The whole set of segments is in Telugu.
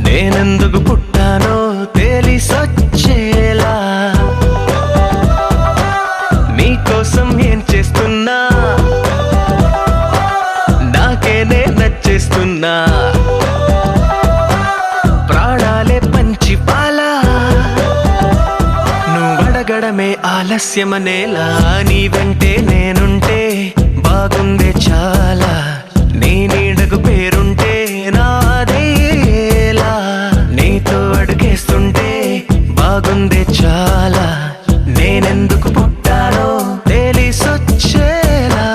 నేనెందుకు పుట్టానో తెలిసొచ్చేలా నీకోసం ఏం చేస్తున్నా నాకేనే నచ్చేస్తున్నా ప్రాణాలే పంచి పాలా నువ్వడగడమే ఆలస్యమనేలా నీ వెంటే నేనుంటే బాగుందే చాలా నీ నీడకు పేరుంటే నాదేలా నీతో అడుగేస్తుంటే బాగుందే చాలా నేనెందుకు పుట్టానో తెలిసొచ్చేలా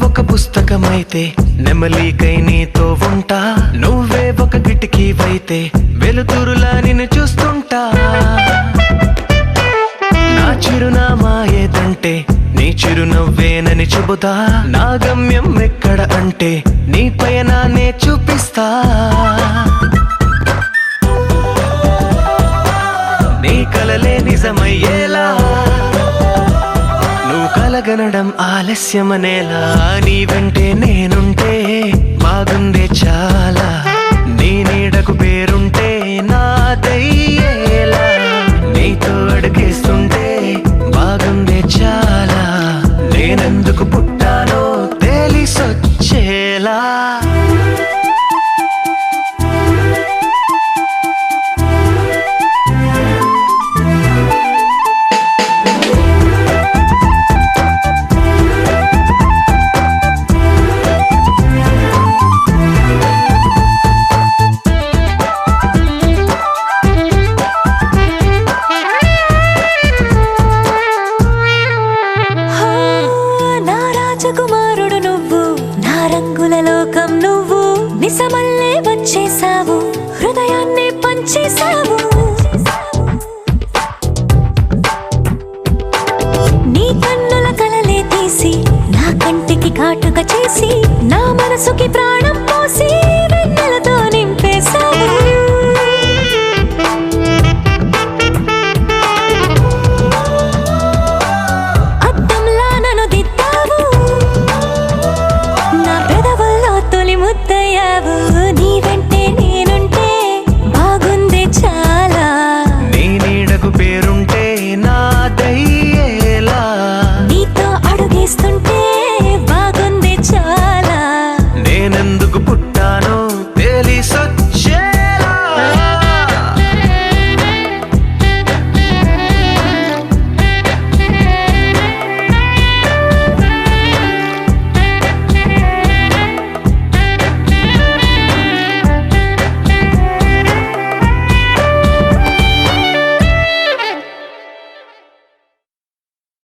ఒక పుస్తకమైతే నెమలికై నీతో ఉంటా నువ్వే ఒక కిటికీవైతే వెలుతురులా నిన్ను చూస్తుంటా నా చిరునామా ఏదంటే నీ చిరునవ్వేనని చెబుతా నా గమ్యం ఎక్కడ అంటే నీ పయనాన్నే చూపిస్తా నీ కలలే నిజమయ్యేలా కలగనడం ఆలస్యమనేలా నీ వెంటే నేనుంటే బాగుందే చాలా నీ నీడకు పేరుంటే నాదయ్యేలా నీతో అడుగేస్తుంటే బాగుందే చాలా నేనెందుకు పుట్టానో తెలిసొచ్చేలా కుమారుడు నువ్వు నా రంగుల లోకం నువ్వు నిజమల్లే వచ్చేసావు హృదయాన్ని పంచేసావు నీ కన్నుల కలలే తీసి నా కంటికి కాటుక చేసి నా మనసుకి ప్రాణం పోసి